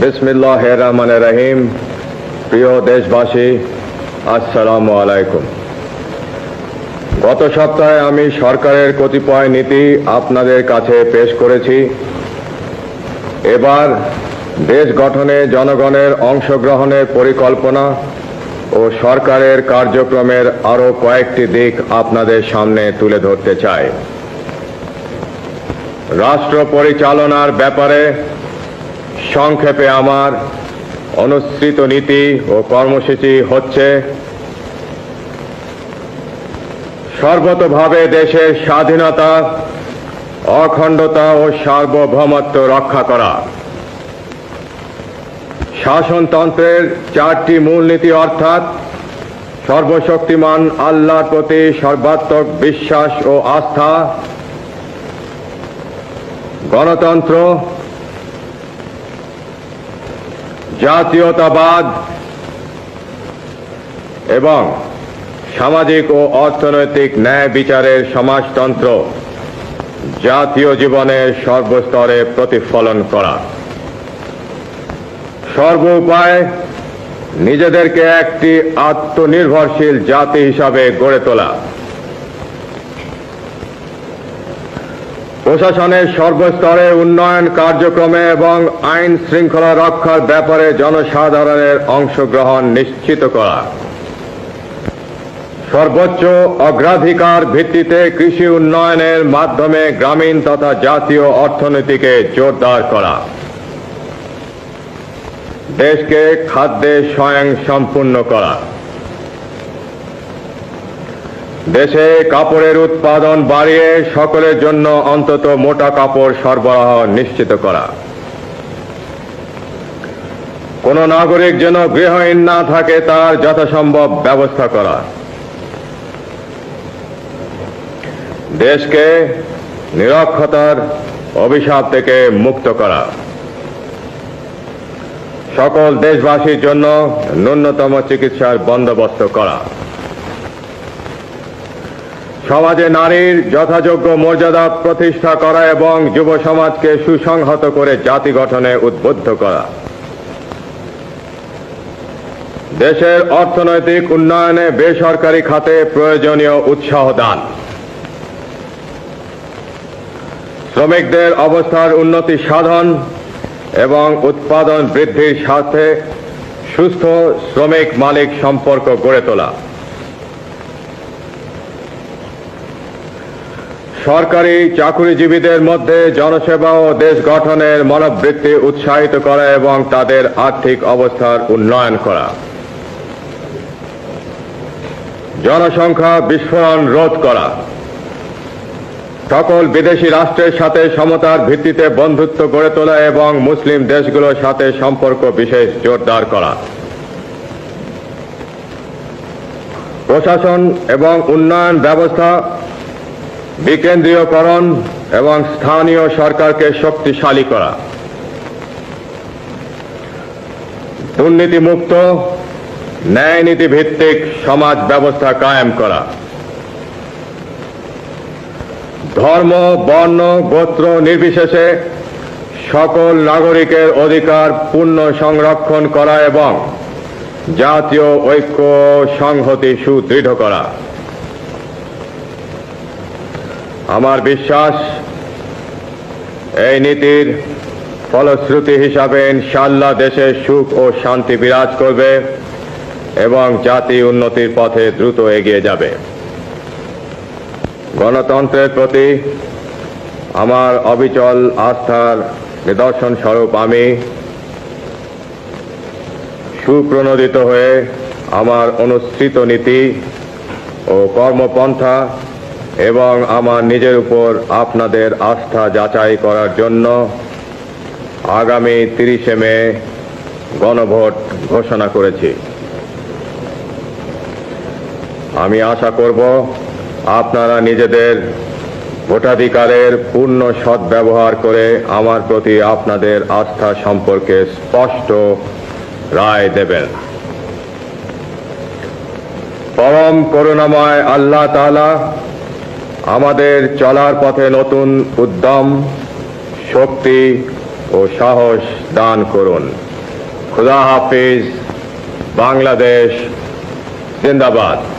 বিসমিল্লাহির রহমানির রহিম। প্রিয় দেশবাসী, আসসালামু আলাইকুম। গত সপ্তাহে আমি সরকারের কতিপয় নীতি আপনাদের কাছে পেশ করেছি। এবার দেশ গঠনে জনগণের অংশগ্রহণের পরিকল্পনা ও সরকারের কার্যক্রমের আরও কয়েকটি দিক আপনাদের সামনে তুলে ধরতে চাই। রাষ্ট্র পরিচালনার ব্যাপারে সংক্ষেপে আমার অনুসৃত নীতি ও কর্মসূচি হচ্ছে: সর্বতোভাবে দেশের স্বাধীনতা, অখণ্ডতা ও সার্বভৌমত্ব রক্ষা করা। শাসনতন্ত্রের চারটি মূলনীতি অর্থাৎ সর্বশক্তিমান আল্লাহর প্রতি সর্বাত্মক বিশ্বাস ও আস্থা, গণতন্ত্র, জাতীয়তাবাদ এবং সামাজিক ও অর্থনৈতিক ন্যায় বিচারের সমাজতন্ত্র জাতীয় জীবনের সর্বস্তরে প্রতিফলন করা। সর্বোপায় নিজেদেরকে একটি আত্মনির্ভরশীল জাতি হিসাবে গড়ে তোলা। প্রশাসনের সর্বস্তরে উন্নয়ন কার্যক্রমে এবং আইন শৃঙ্খলা রক্ষার ব্যাপারে জনসাধারণের অংশগ্রহণ নিশ্চিত করা। সর্বোচ্চ অগ্রাধিকার ভিত্তিতে কৃষি উন্নয়নের মাধ্যমে গ্রামীণ তথা জাতীয় অর্থনীতিকে জোরদার করা। দেশকে খাদ্যে স্বয়ংসম্পূর্ণ করা। দেশে কাপড়ের উৎপাদন বাড়িয়ে সকলের জন্য অন্তত মোটা কাপড় সরবরাহ নিশ্চিত করা। কোন নাগরিক যেন গৃহহীন না থাকে তার যথাসম্ভব ব্যবস্থা করা। দেশকে নিরক্ষরতার অভিশাপ থেকে মুক্ত করা। সকল দেশবাসীর জন্য ন্যূনতম চিকিৎসার বন্দোবস্ত করা। সমাজে নারীর যথাযোগ্য মর্যাদা প্রতিষ্ঠা করা এবং যুব সমাজকে সুসংহত করে জাতি গঠনে উদ্বুদ্ধ করা। দেশের অর্থনৈতিক উন্নয়নে বেসরকারি খাতে প্রয়োজনীয় উৎসাহ দান। শ্রমিকদের অবস্থার উন্নতি সাধন এবং উৎপাদন বৃদ্ধির সাথে সুস্থ শ্রমিক মালিক সম্পর্ক গড়ে তোলা। সরকারি চাকুরিজীবীদের মধ্যে জনসেবা ও দেশ গঠনের মনোবৃত্তি উৎসাহিত করা এবং তাদের আর্থিক অবস্থার উন্নয়ন করা। জনসংখ্যা বিস্ফোরণ রোধ করা। সকল বিদেশি রাষ্ট্রের সাথে সমতার ভিত্তিতে বন্ধুত্ব গড়ে তোলা এবং মুসলিম দেশগুলোর সাথে সম্পর্ক বিশেষ জোরদার করা। প্রশাসন এবং উন্নয়ন ব্যবস্থা বিকেন্দ্রীয়করণ এবং স্থানীয় সরকারকে শক্তিশালী করা। দুর্নীতিমুক্ত ন্যায়নীতি ভিত্তিক সমাজ ব্যবস্থা কায়েম করা। ধর্ম, বর্ণ, গোত্র নির্বিশেষে সকল নাগরিকের অধিকার পূর্ণ সংরক্ষণ করা এবং জাতীয় ঐক্য সংহতি সুদৃঢ় করা। আমার বিশ্বাস এই নীতির ফলশ্রুতি হিসাবে ইনশাআল্লাহ দেশে সুখ ও শান্তি বিরাজ করবে এবং জাতি উন্নতির পথে দ্রুত এগিয়ে যাবে। গণতন্ত্রের প্রতি আমার অবিচল আস্থার নিদর্শন স্বরূপ আমি সুপ্রণোদিত হয়ে আমার অনুসৃত নীতি ও কর্মপন্থা এবং আমার নিজের উপর আপনাদের আস্থা যাচাই করার জন্য আগামী 30 মে গণভোট ঘোষণা করেছি। আমি আশা করব আপনারা নিজেদের ভোটাধিকারের পূর্ণ সদ্ব্যবহার করে আমার প্রতি আপনাদের আস্থা সম্পর্কে স্পষ্ট রায় দেবেন। পরম করুণাময় আল্লাহ তাআলা আমাদের চলার পথে নতুন উদ্যম, শক্তি ও সাহস দান করুন। খুদা হাফিজ। বাংলাদেশ জিন্দাবাদ।